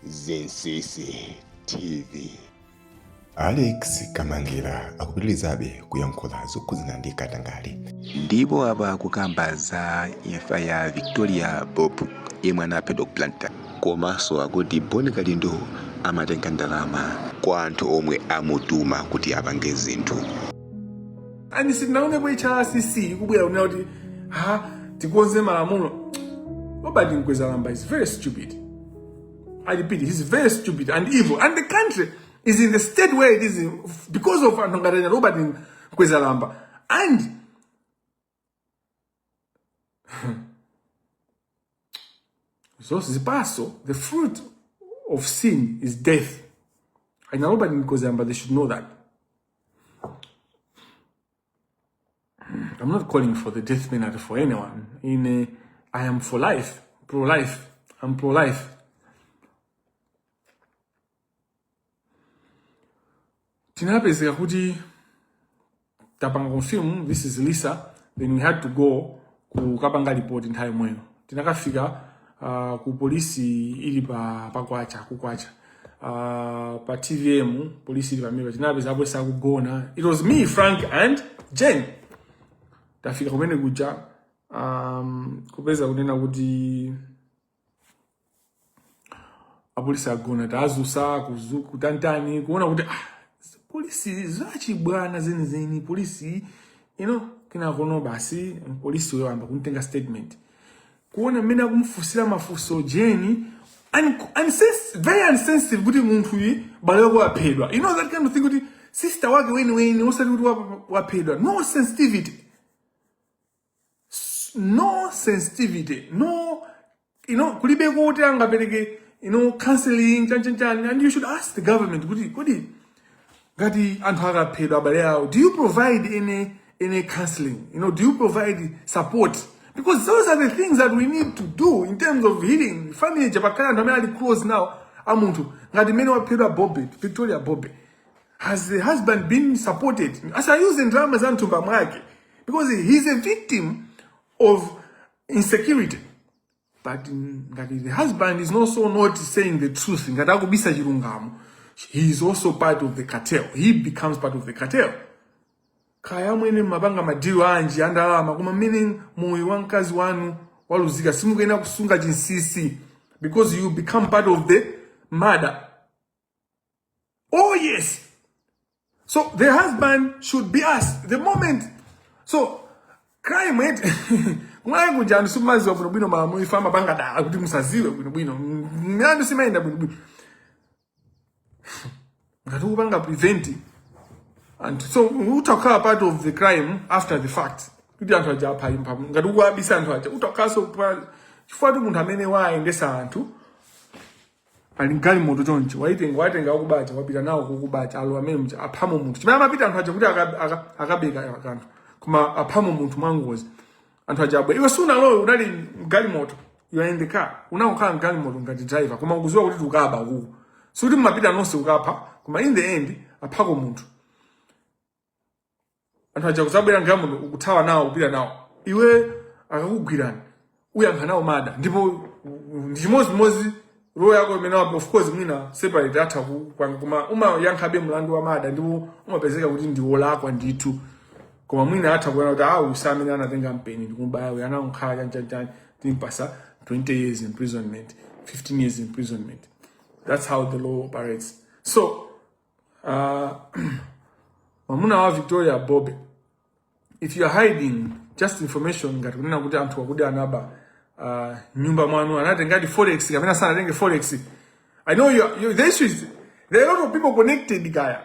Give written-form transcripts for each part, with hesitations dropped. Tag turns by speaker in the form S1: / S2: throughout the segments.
S1: Zensese TV.
S2: Alex Kamangila akupitilizabe kuyankhula zokhuzana ndi katangale.
S1: Ndipo apa kukamba za imfa ya Victoria Bob yemwe anaphedwa kuplanta komanso akuti Boni Kalindo amatenga ndalama kwa anthu omwe amutuma kuti apange zinthu.
S3: And sitinaone kwa HRCC kubwera kunena kuti tikonze malamulo. Nobody mkweza lamba is very stupid. I repeat, he's very stupid and evil. And the country is in the state where it is because of Antongarena, nobody mkweza lamba. And so the fruit of sin is death. And nobody mkweza lamba, they should know that. I'm not calling for the death penalty for anyone. I am for life, pro-life. I'm pro-life. Tinapezeka kuti tapanga confirm this is Lisa, then we had to go kukapanga report nthawi mweyo. Tinakafika ku polisi ili pa kukwacha. Pa TVM polisi ili pameba tinapeza abwesa kugona. It was me, Frank and Jen. Tafika kumene kuja kupeza kunena kuti apolisi agona tazusa kutantani kuona kuti polisi zachibwana zeni polisi kina kono basi polisi wewe amba kunitenga statement kuona mina kumfusira mafuso Jeni and very insensitive kuti munthu yi bale kwa aphedwa. You know that kind of thing kuti sister wake weni osati kuti waphedwa. No sensitivity. No sensitivity, no, kulibe kuti angapereke, counseling, and you should ask the government, Gati anthu akaphedwa abale awo, do you provide any counseling? Do you provide support? Because those are the things that we need to do in terms of healing. Family Japakana normally close now. Amuntu, ngati mene waphedwa Victoria Bobe. Has the husband been supported? As I use in drama zantumba mwake, because he's a victim of insecurity, but the husband is also not saying the truth. He is also part of the cartel. He becomes part of the cartel. Kaya mwene mabanga madiru anji andalama kuma meaning moyo wankazi wanu waluzika simugenda kusunga jinsisi because you become part of the murder. Oh yes. So the husband should be asked the moment. So crime went mwaye kujani sumazi wa bwino malamu ifama banga da kuti musaziwe bwino myandu simaenda bwino ngati banga prevent. And so utakhala part of the crime after the fact kuti anthu aja apha impa ngati kuabisa anthu aja utakaso chifukwa kuti munthu amene waendesa anthu ali ngali moto chonchi waitenga akubacha wapita nawo kukubacha alo amene aphamo munthu chimene amapita anthu aja kuti akabeka kanthu kuma aphamo munthu mwangozi anthu ajabwe iwe suna lo unali ngali moto, you are in the car unakhala ngali moto ngati driver kuma ukuziwa kuti ukaba uku so kuti mapita nonse ukapha kuma in the end aphako munthu anthu aja kusabwera ngamuno ukuthawa nawo kupita nawo iwe akakugwirani uyankha nawo mada ndipo ndimozi roho yako imene of course mwina separate atha kuma yankhabe mlandu wa mada ndipo umapezeka kuti ndiwolakwa ndithu koma mwina atha kuona kuti usamene anatenga mpeni ndikumubaya uyu anankhala chanchani timpasa 20 years imprisonment, 15 years imprisonment. That's how the law operates. So mamuna wa Victoria Bobe, if you are hiding just information ngati kunena kuti anthu akudi anaba nyumba mwanu anatenga forex kapena sana atenge forex, I know the issue is there are a lot of people connected Gaya.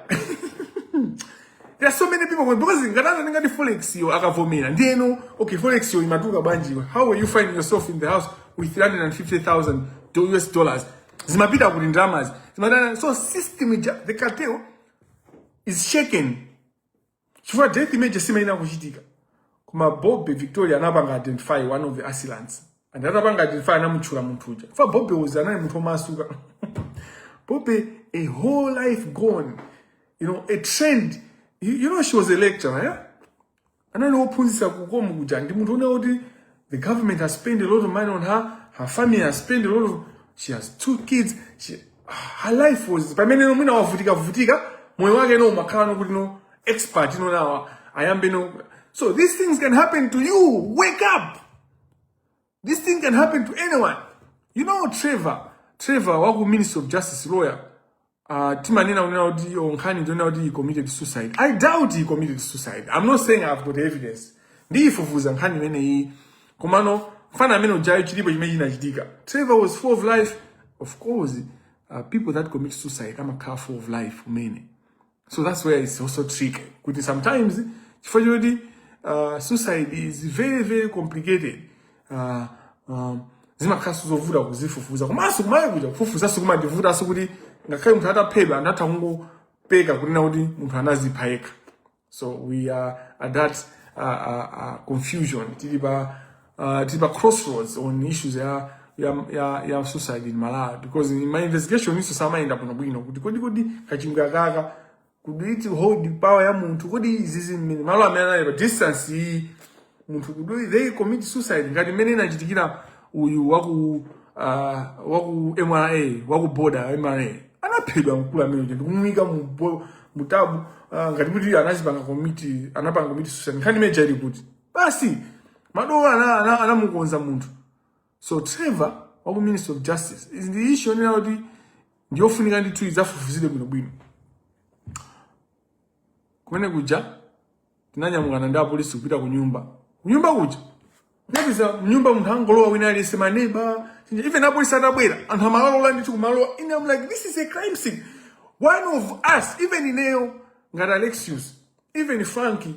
S3: There are so many people because ngatana ngati forex yo akavomera ndiyeno okay forex yo imatuka banji. How will you find yourself in the house with $350,000 zimapita kuti dramas zimatana. So system the cartel is shaken. Chifukwa death image simaina kuchitika kuma Bobe Victoria anapanga identify one of the assailants and anapanga identify namutchula munthu uja. For Bobe was anali munthu omasuka. Bobe a whole life gone, a trend. You know she was a lecturer, yeah? And I know the government has spent a lot of money on her family has spent a lot of She has 2 kids. Her life was pamene no mwina wavutika moyo wake no makano kuti no expert now ayambe no. So these things can happen to you. Wake up. This thing can happen to anyone. You know Trevor waku Minister of Justice lawyer timanena unauti onkani ndonauti he committed suicide. I doubt he committed suicide. I'm not saying I've got evidence. Ndiyifufuza nkhani imene iyi komano mfana amene ujayo chilipo chimene chinachitika. Trevor was full of life. Of course, people that commit suicide are full of life umene. So that's where it's also tricky. Kuti sometimes suicide is very, very complicated. Zimakhasu zovuta kuzifufuza. Komanso kumaye kuja kufufuza sikumandivuta sokuti ngakhale munthu ataphedwa anatha kungopeka kunena kuti munthu anazipha yekha. So we are at that confusion. Tilipa crossroads on issues ya suicide in Malawi, because in my investigation iso samaenda kuno bwino kuti kodi kachimga kaka kuditi hold power ya munthu kodi izizi mmene malo amene distance iyi munthu kudi they commit suicide ngati mmene inachitikira uyu waku MRA waku border MRA anaphedwa mkulu amene ndikumwika mutabu ngati kuti anapanga commit suicide nkhani meja ili kuti basi madowo anamukonza munthu. So Trevor waku Minister of Justice is the issue now kuti ndiyofunika ndithu izafufuzide bwino. Kumene kuja tinanyamukana ndi apolisi kupita kunyumba kuja nabiza nyumba munthu angolowa wina alese maneba even apolisi atabwera anthu amalola ndithu kumalowa. And I'm like, this is a crime scene. One of us, even Ineo ngati Alexius, even Frankie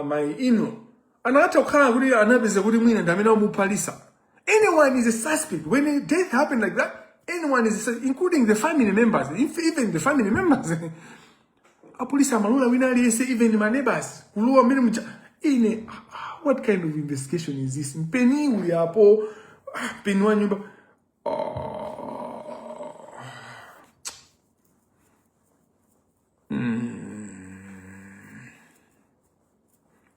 S3: my ino anatha kukhala kuti anapeza kuti mwina ndamene amupalisa. Anyone is a suspect. When a death happened like that, anyone is a suspect, including the family members. Even the family members. A police amalula winali say even my neighbors. What kind of investigation is this? Penny we are poor. Penny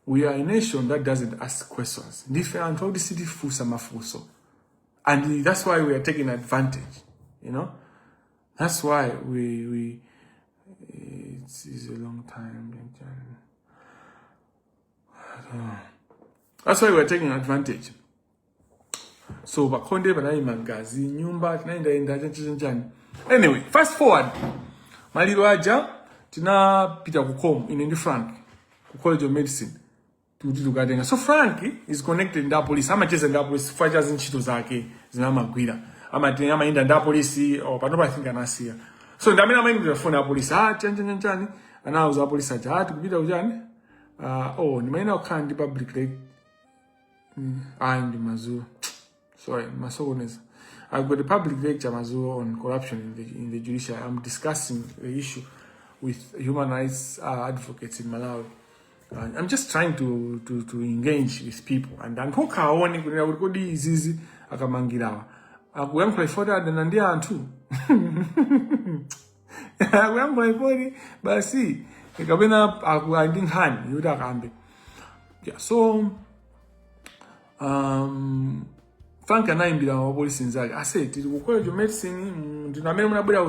S3: We are a nation that doesn't ask questions. Different how the city fuso. And that's why we are taking advantage. You know? That's why it's a long time. That's why we are taking advantage. So bakonde banayi magazi nyumba tinaenda. Anyway, fast forward. Maliro aja tinapita kukom in Frank ku College of Medicine. So Frank is connected in that police. I'm just in that police. Fighters in Chito zake zinamagwira. I'm in that police or but I think anasia. So ndamina mind the phone police. Chani. And I was a police aja kupita ujani. Nimaina ukandi public like ndi mazu. Sorry, masogoneza. I've got a public lecture mazu on corruption in the judicial. I'm discussing the issue with human rights advocates in Malawi. I'm just trying to engage with people and nkoka aone kuti kodi izizi akamangirawa akuyankula ifota ndandia anthu akuyankula ifoti basi ikapena akuandi nkhani yuti akambe. Yeah, so Frank anaimbira mapolisi nzake ase tiri ku College of Medicine ndinamene munabwera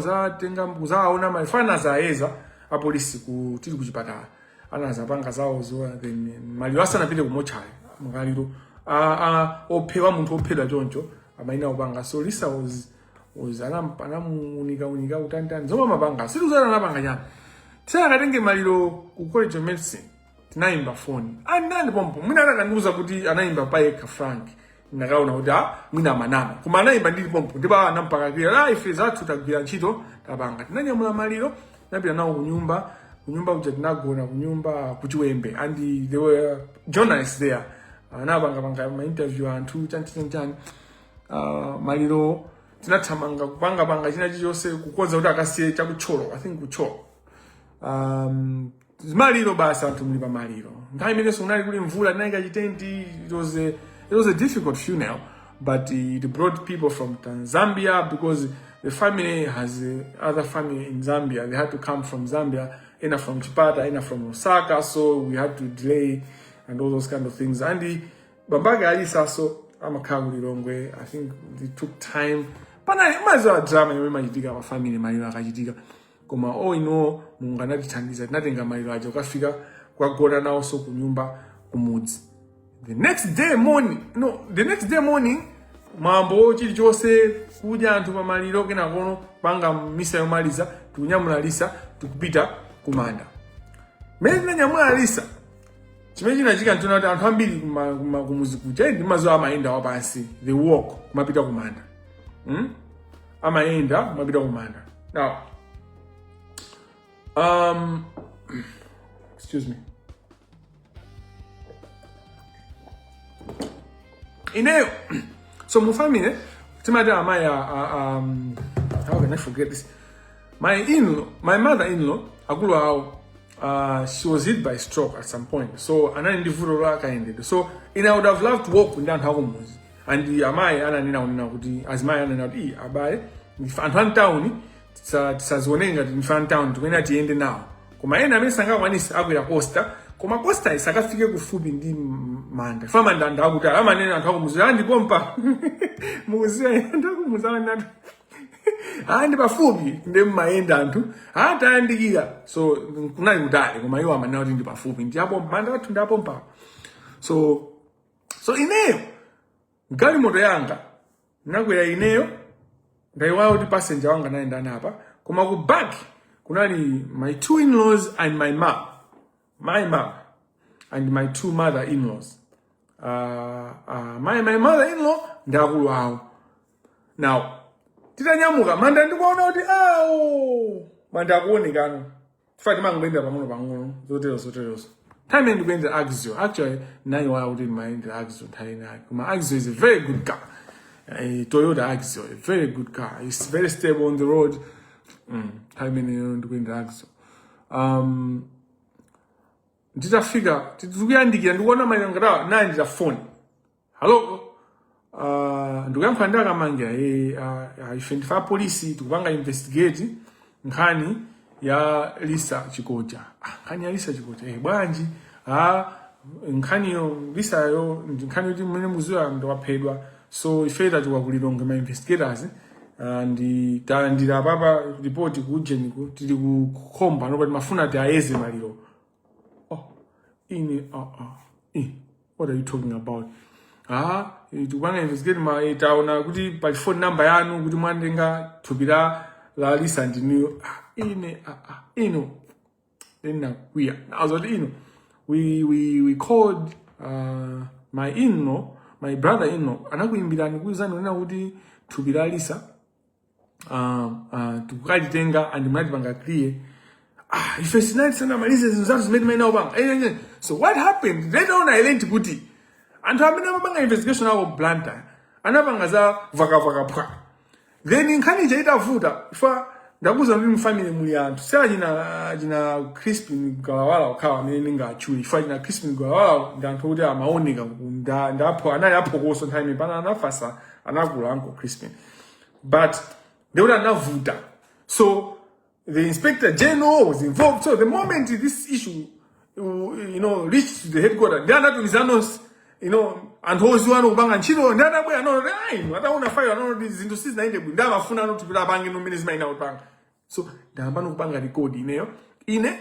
S3: kuzaona mafana zaeza apolisi ku tiri kuchipatala anazapanga zawo zoa then mali wasanapite kumochali mgaliro ophewa munthu ophedwa choncho amaina upanga. So Lisa was anamunika utantani zoma mapanga situzana napanga nyana tinakatenge maliro ku College of Medicine tinaimba phone andani pompo mwina anakandiuza kuti anaimba payekha Frank ndakaona kuti mwina manama koma anaimba ndili pompo ndiba anampaka kira life zathu tagwira ntchito tapanga tinanyamula maliro napita nawo kunyumba uja tinagona kunyumba kuchiwembe and there were journalists there. Anabanga ma interview anthu chanchani maliro tinathamanga kupanga china chiyonse kukonza kuti akasiye chakucholo. I think kucholo maliro basi anthu muli pa maliro nthawi imene sunali kuli mvula tinayika chitenti. It was a difficult funeral, but it brought people from Zambia because the family has other family in Zambia. They had to come from Zambia, ena from Chipata, ena from Osaka, so we had to delay and all those kind of things. And the Bambaga Alisa, so I'm a Kamangila. I think it took time, pana mazo drama yomwe machitika pa family maliro akachitika koma Mungu anatithandiza tinatenga maliro aja ukafika kwagona nawo so ku nyumba kumudzi. The next day morning mambo chilichonse kudya anthu pa maliro kenakono panga misa yomaliza tikunyamula Lisa tikupita kumanda. Mene tinanyamula Lisa chimene chinachika ntuna kuti anthu ambiri kumuzi kuja ndi mazo amayenda wapansi the walk kumapita kumanda. Amayenda kumapita kumanda. Now excuse me. Ineyo so mu family timada amaya how can I forget this? My mother-in-law akulu awo she was hit by stroke at some point. So anani ndivuro lakaended. So I would have loved to walk with that house. And the amai ananina unina kuti azimai ananina kuti abaye anthu town tisazionenga kuti fan town tukena tiende nawo. Koma ena amene sangakwanisa akwera costa. Koma costa isakafike kufupi ndi manda. Fa manda ndakuti amanena anthu akumuzi andipompa. Muzi andakumuzi anatu. Andi pafupi ndi maenda anthu atayandikira. So kunali kutali koma iwo amanena kuti ndi pafupi ndi apo manda athu ndapompa. So ineyo gali moto yanga nakwera ineyo ndaiwala kuti passenger wanga naenda napa koma ku back kunali my two in-laws and my mom and my two mother-in-laws. My mother-in-law ndakulu awo. Now titanyamuka manda ndikuona kuti manda akuonekano tifati mangoenda pang'ono zotero. Time ndikuenda Axio. Actually, now I would mind the Axio. My Axio is a very good car. A Toyota Axio, a very good car. It's very stable on the road. Time ndikuenda Axio. Nditafika, tikuyandikira ndikuona mayangara na ndita phone. Hello. Ndikuyankhula Kamangila ife police tikupanga investigate nkhani ya Lisa Chikocha. Nkhani ya Lisa Chikocha bwanji nkhani yo Lisa yo nkhani kuti mwene muziwa ndo waphedwa. So ife tikukulilonga ma investigators ndira papa report ku Jeniko tili kukhomba nobati mafuna ati ayeze maliro. What are you talking about? Tukupanga investigate taona kuti pa phone number yanu kuti mwandenga thupira la Lisa ndiniyo. We called my brother-in-law anakuimbirani kuizani unena kuti thupira Lisa tukukaditenga and mnati panga clear. If sinati sana malize zinzatu zimene maina upanga. So what happened? Later on I learned kuti anthu amene amapanga investigation awo blanta anapanga za vaka. Then nkhani chaitavuta ifa ndakuza ndi family muli anthu sala jina Crispin Galawala okhawa amene ngachuli ifa jina Crispin Galawala ndanthu kuti amaoneka ndapo anali aphokoso nthawi pana anafasa anakula uncle Crispin, but they would anavuta. So the inspector general was involved. So the moment this issue reached to the headquarters, they are not with and who's one ubanga nchilo ndada boya no ataona fire no zinto sizinaende bunda mafuna no tupira bangi no minutes maina utanga. So ndamba no kubanga record ineyo ine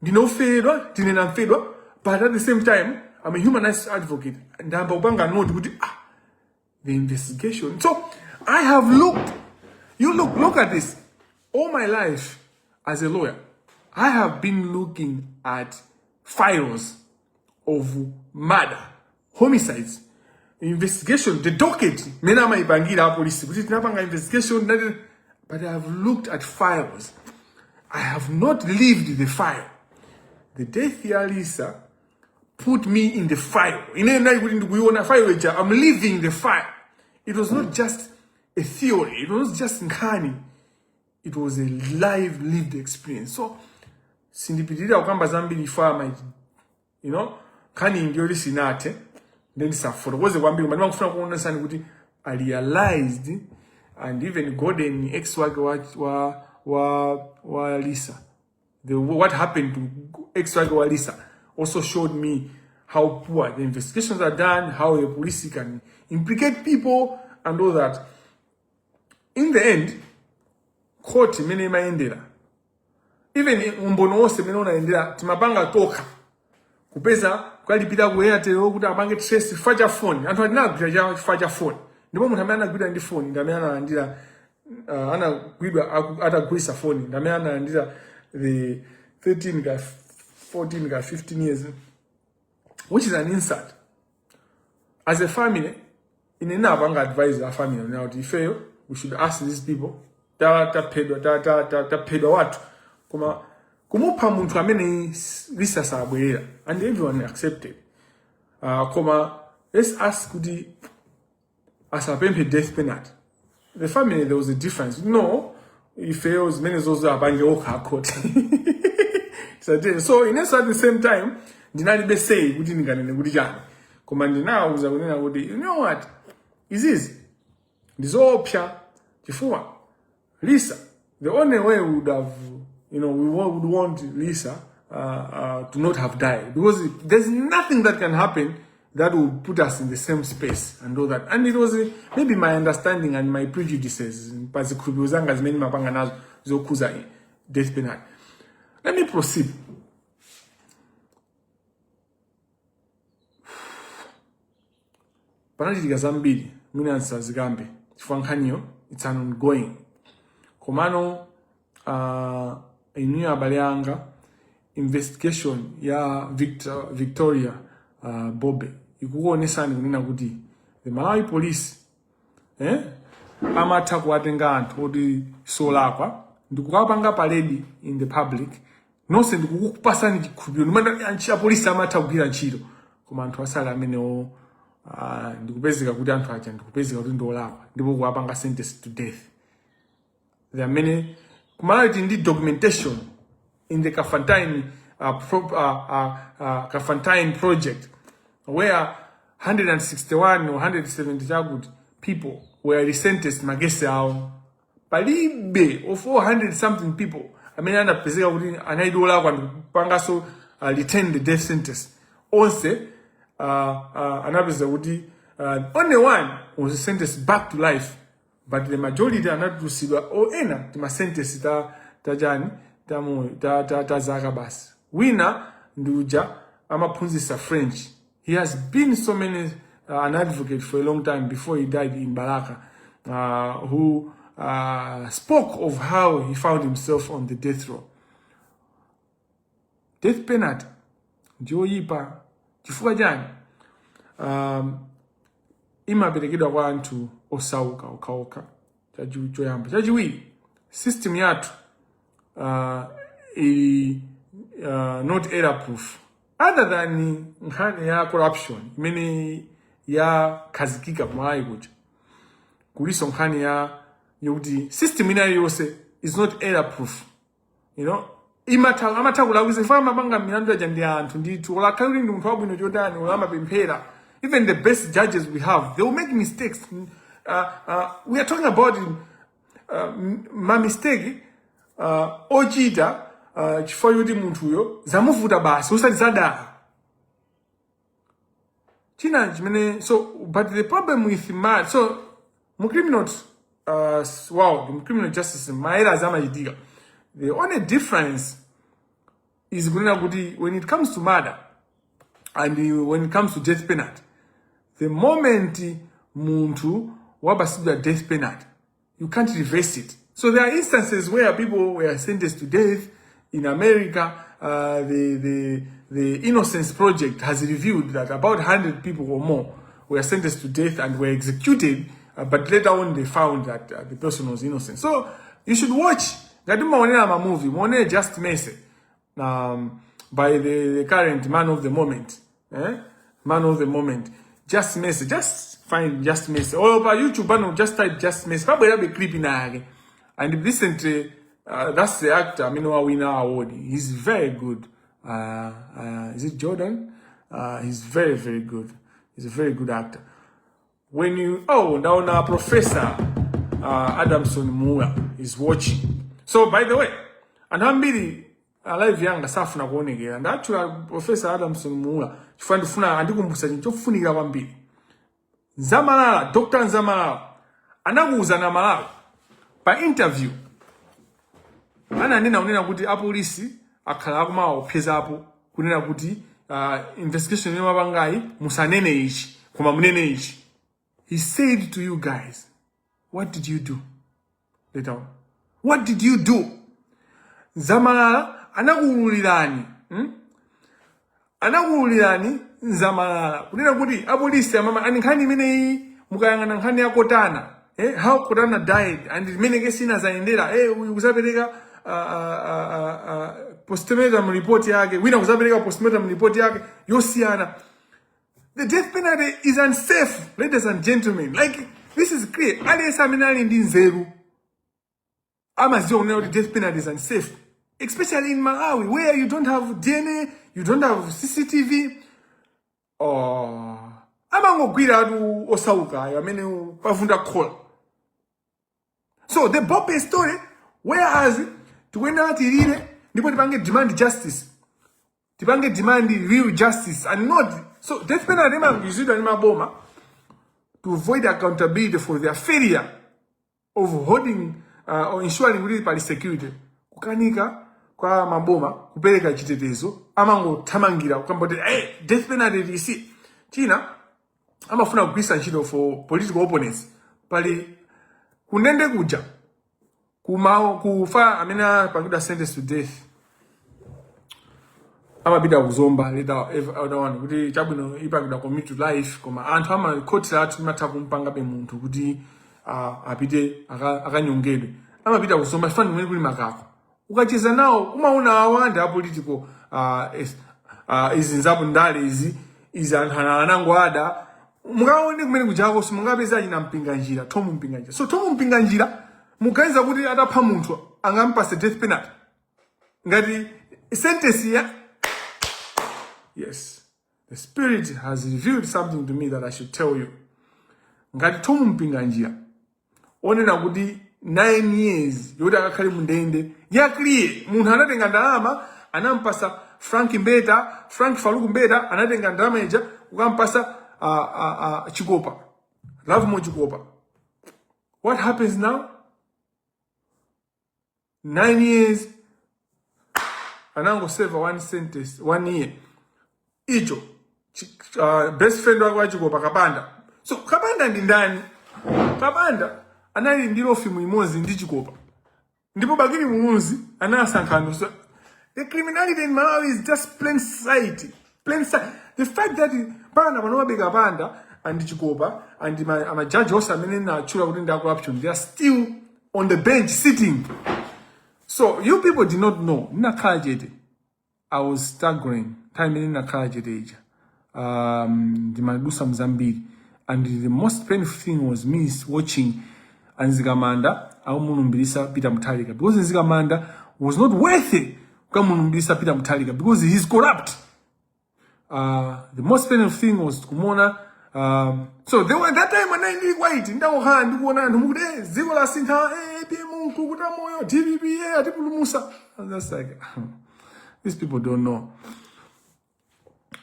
S3: ndinofedwa tinenamfedwa, but at the same time I'm a human rights advocate ndamba ubanga no kuti the investigation. So I have looked, look at this, all my life as a lawyer I have been looking at files of murder, homicides, investigation, the docket. Mena maipangira police, but tinapanga investigation. But I have looked at files. I have not lived the file. The death ya Lisa put me in the file. I'm living the file. It was not just a theory. It was just nkani. It was a live, lived experience. So, sindipitira ukamba zambiri fama, kani ngioli sinate. Then safora was the one big man from understand kuti I realized, and even Gordon ex-wife wa Lisa, what happened to ex-wife wa Lisa also showed me how poor the investigations are done, how the police can implicate people and all that. in the end court imene imayendera even umbono wonse imene unaendera timapanga toka kupeza kukalipira ku Airtel kuti apange trace facha phone anthu atinagwira cha facha phone ndipo munthu amene anagwira ndi phone ndamene analandira anagwidwa atagwisa phone ndamene analandira the 13 ka 14 ka 15 years, which is an insult. As a family, in enough, I'm advise our family now to fail. We should ask these people. Ta pedo what? Kumupa muntu amene lisa sabwera, and everyone accepted. Let's ask kuti as a pempe death penalty. The family there was a difference. No, he fails many of those are bange oka court. So in at the same time, dinali be say kuti nganene kuti jani. Koma ndina uza kunena kuti you know what? Is this ndizopya chifukwa Lisa, the only way we would have, we would want Lisa to not have died, because there's nothing that can happen that would put us in the same space and all that. And it was maybe my understanding and my prejudices, death penalty. Let me proceed. Panachitika zambiri mwina nsazikambe chifukwa it's an ongoing. Komano inu abale anga investigation ya Victoria Bobe ikuonesani kunena kuti the Malawi police amatha kuwatenga anthu oti solakwa ndikukapanga parade in the public nonse ndikukupasani chikhulupiriro ndimanda anthu a police amatha kugwira ntchito koma anthu asala amenewo ndikupezeka kuti anthu aja ndikupezeka kuti ndolakwa ndipo kuwapanga sentence to death. There are many indeed documentation in the Kafantine project where 161 or 170 people were sentenced magese ao. Palibe of 400 something people. I mean, ana peseka kuti anaidola kwa pangaso retain the death sentence. Also, anapesa kuti only one was sentenced back to life. But the majority are not received or ena tima sentence ta jani ta zakabas. Wina nduja amapunzisa French. He has been so many an advocate for a long time before he died in Baraka, who spoke of how he found himself on the death row. Death penalty ndio yipa chifukwa jani imaperekedwa kwa anthu osauka okaoka choyamba. Chachiwiri, system yathu not error proof, other than nkhani ya corruption imene ya khazikika kumalawi kuja kuliso nkhani ya yokuti system inayo yonse is not error proof. Amatha kulakwisa fama mapanga milandu ya ndi anthu ndithu olakhalira ndi munthu wabwino chotani olamapemphera. Even the best judges we have, they will make mistakes. We are talking about my mistake. Ochita chifukwa yoti munthu yo zamuvuta basi usati zadala. China chimene but the problem with mu criminal justice maera zamachitika. The only difference is kunena kuti when it comes to murder and when it comes to death penalty, the moment muntu wabasidwa death penalty, you can't reverse it. So there are instances where people were sentenced to death. In America, the Innocence Project has revealed that about 100 people or more were sentenced to death and were executed, but later on they found that the person was innocent. So you should watch. Gaduma movie, Mone Just Mercy, by the current man of the moment. Man of the moment. Just Mercy. Just find Just Mercy. Or by YouTube, just type Just Mercy. Probably have a clip in there. And recently, that's the actor, Minoa winner award. He's very good. Is it Jordan? He's very, very good. He's a very good actor. When you, now Professor Adamson Moore is watching. So, by the way, and I'm really alive young, safuna kuonekera. And actually, Professor Adamson Moore, funa andikumbusa nchofunika kwambiri. Nzamalala, Dr. Nzamalala, anakuza na Malawi. pa interview ananena unena kuti apolisi akhala akumaopsezapo kunena kuti investigation yomwe apangayi musanene ichi koma munene ichi. He said to you guys, what did you do? Later on, what did you do? Zamalala anakuululirani, anakuululirani Zamalala kunena kuti apolisi amama anikhani imene mukayangana nkhani yakotana, how Kotana died and imene kesina zaendera, uyu kusapereka postmortem report yake, wina kusapereka postmortem report yake yosiyana. The death penalty is unsafe, ladies and gentlemen. Like, this is clear. Ali seminary ndi nzeru. Amaziwa kunena kuti death penalty is unsafe. Especially in Malawi, where you don't have DNA, you don't have CCTV. Amangogwira atu osauka, amene pafunda khola. So, the Bope story, whereas, tukwenda tirire, ndipo tipange demand justice. Tipange demand real justice, and not, so death penalty used in Maboma to avoid accountability for their failure of holding or ensuring really security. Kukanika kwa Maboma, kupeleka chitetezo, amango tamangira, ukambode, death penalty isi. China, amafuna kugwisa ntchito for political opponents. Pali, kunende kuja, kufa amena pangida sentence to death. Amabida kuzomba later other one kuti chabwino ipangida commit to life koma anthu amakhotsera atu matha kumpanga be munthu kuti apite akanyongedwe. Amabida kuzomba fani mwe kuli makako ukacheza nawo umaona awanda apolitical izinzapo ndale izi anthu anango ada mukaone kumene kujako simungapeza achina mpinga njira tomu mpinga njira. So tomu mpinga njira mukaiza kuti atapha munthu angampase death penalty ngati sentence ya. Yes, the Spirit has revealed something to me that I should tell you. Ngati tomu mpinga njira onena kuti 9 years yoti akakhale mundende yakliye munthu anatenga ndalama anampasa Frank Faluku Mbeta anatenga ndalama ija ukampasa Chikopa Lavmo Chikopa. What happens now? 9 years anango serve one sentence 1 year. Icho best friend wako Chikopa Kabanda. So Kabanda ndi ndani? Kabanda anali ndilo fimu imozi ndi Chikopa. Ndipo bagiri mumuzi anasankhano. So the criminality in Malawi is just plain sight. Plain sight. The fact that Banda Manobega Banda and Chikopa and my judge also na chula kuti nda corruption, they are still on the bench sitting. So you people did not know. I was staggering. Time in age. The Madusa Mzambiri. And the most painful thing was me watching Nzigamanda, Aumunumbisa Peter Mutalika. Because Nzigamanda was not worthy Kamunumbisa Peter Mutalika because he's corrupt. The most painful thing was Kumona. So they were that time when I did white in Dawaha and Duana and Mude, Zigola Sinta, Kukutamoyo, TVP, Atipulumusa. And that's like, these people don't know.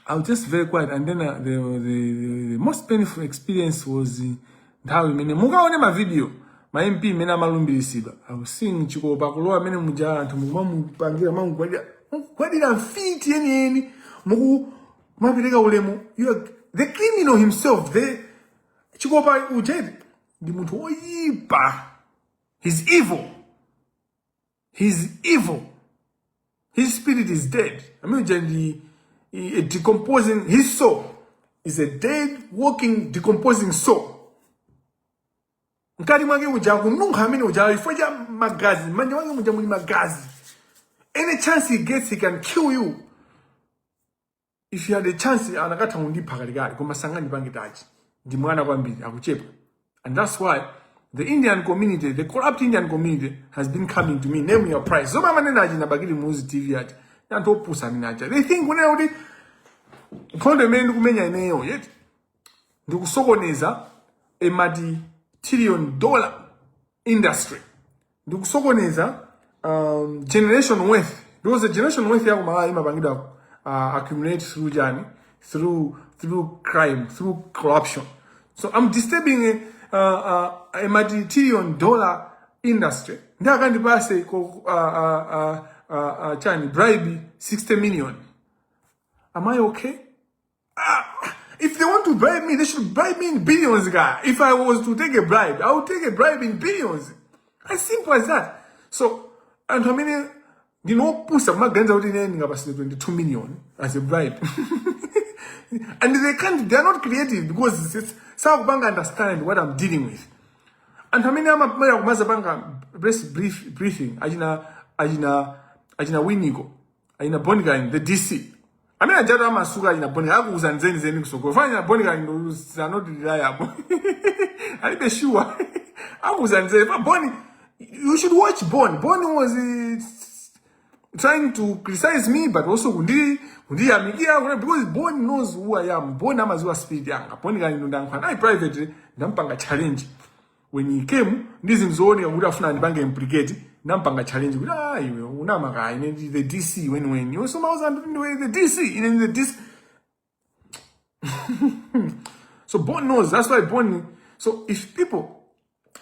S3: I was just very quiet, and then the most painful experience was how we made a video. My MP mena malumbi siba. I was seeing Chikopa Kuloa mena muja and Mumu Pangira Mam where did I fit any Mugu Mapirega Ulemo? You are the criminal himself, the Chikopa Ujet. The Mutoipa. He's evil. He's evil. His spirit is dead. I mean, decomposing, his soul is a dead, walking, decomposing soul. Nkari mwage ujaku, nungamini ujaku, ifoja magazi, manje wange mujamuni magazi. Any chance he gets, he can kill you. If you had a chance, anakata undi pakaligari, kumasanga nibangitaji. Dimwana kwambili, akuchepa. And that's why the Indian community, the corrupt Indian community, has been coming to me, name your price. So mama nena ajina bagili muzi TV ati. They think when I would call the men who menya eneo yet. The Sogoneza a $multi-trillion industry. The Sogoneza generation worth. Because the generation worth accumulate through journey, through crime, through corruption. So I'm disturbing a $multi-trillion industry ndakandipase chani bribe 60 million. Am I okay? If they want to bribe me, they should bribe me in billions, guy. If I was to take a bribe, I would take a bribe in billions. As simple as that. So, and how many, you know, push my guns out in ending about 22 million as a bribe. And they're not creative because South Bank understand what I'm dealing with. And how many press briefing, ajina Winigo, ajina Boniga, the DC. I mean, I just am a sugar in a bonnie. I was and Zen so go find a bonnie are not reliable. I be sure. I was and Zen, but Bonnie, you should watch Bonnie. Bonnie was trying to criticize me, but also because Bonnie knows who I am. Bonnie am as well speed young. Bonnie guy in I privately, Nampanga challenge. When he came, this is only a would have found bank implicate. Nampanga challenge with Unamaga in the DC when you so mouse and the DC in the DC. So Bon knows that's why Bonnie. So if people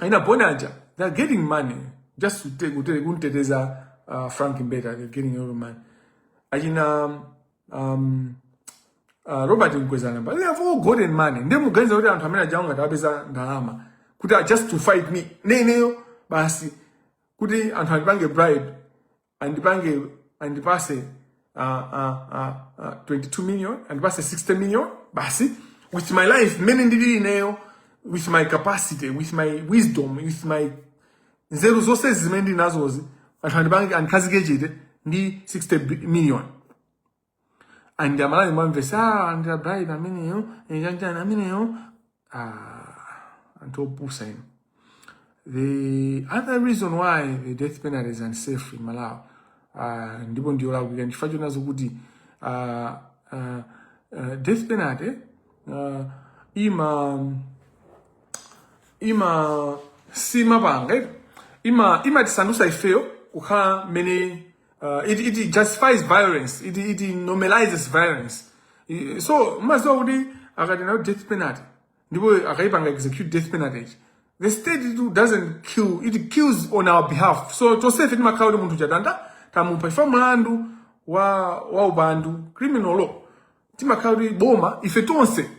S3: in a Bonaja, they're getting money just to take Frank better, they're getting all the money. Robert Nkwezana, but they have all gotten money. Them guys out there and Tamina Janga Tabeza Dahama could have just to fight me. Neo Basi. Could they and bank a bribe and the bank and the pass 22 million and pass 60 million, Basi, with my life, with my capacity, with my wisdom, with my zero resources, many nazos, and bank and Kazigate, need 60 million. And the man Vesa and the bride, and to Pusain. The other reason why the death penalty is unsafe in Malawi, ndipo ndio la kuganifanya nazo kuti death penalty ima sima banga ima tisandusa ifeo ukha many it justifies violence, it normalizes violence. So mazo kuti akati na death penalty ndipo akaipanga execute death penalty. The state doesn't kill, it kills on our behalf. So to say fit makaude muntu jadanda tamupa ifamulandu wa ubandu criminal law timakaude boma ife tonse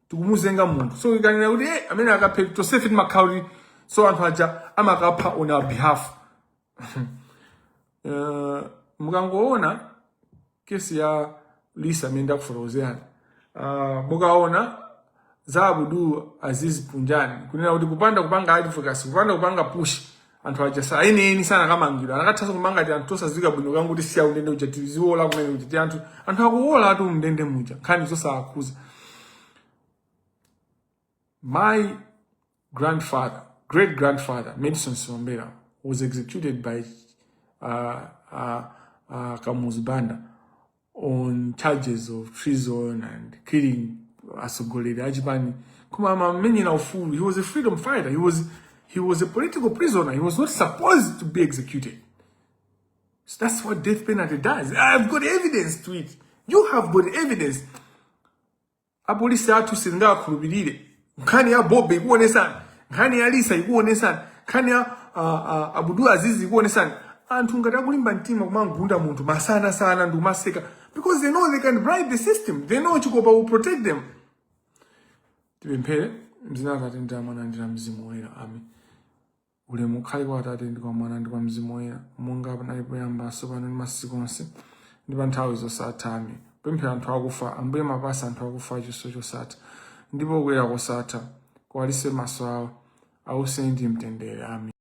S3: tukumuzenga muntu. So ikanina kuti amene akape to say fit makaude so anthu aja amakapha on our behalf. Mukangoona kesi ya Lisa menda kuforozana. Mukaona Zabudu Aziz Punjani. Kunina kuti kupanga advocacy, kupanga push. Anthu ajasa ine sana Kamangila. Anakatasa kumanga ti anthu osazika bwino kangu kuti siya undende uja tiziwola kumene kuti anthu akuwola atu undende muja. Khani zosa akuza. My grandfather, great grandfather, Madison Sombera, was executed by Kamuzibanda on charges of treason and killing Asogolede Ajibani. Kumama many na fool. He was a freedom fighter. He was a political prisoner. He was not supposed to be executed. So that's what death penalty does. I've got evidence to it. You have got evidence. Apolisi atu sinda kurubirire. Nkani ya Bobe ikuone sana. Nkani ya Lisa ikuone sana. Nkani ya Abudu Azizi ikuone sana. Antu ngata kulimba ntima kumangunda muntu masana sana ndu maseka. Because they know they can bribe the system. They know Chikopa will protect them. Timpele, mzina tatenda mwana ndira mzimu wera. Amen. Ule mukhali kwa tate ndikwa mwana ndikwa mzimu wera. Munga panalipo yamba sopano ndi masiku onse. Ndipo nthawi zosatha. Pemphera anthu akufa, ambuye mapasa anthu akufa chiso chosatha. Ndipo kwera kosatha. Kwalise maso awo. Ausendi mtendere. Amen.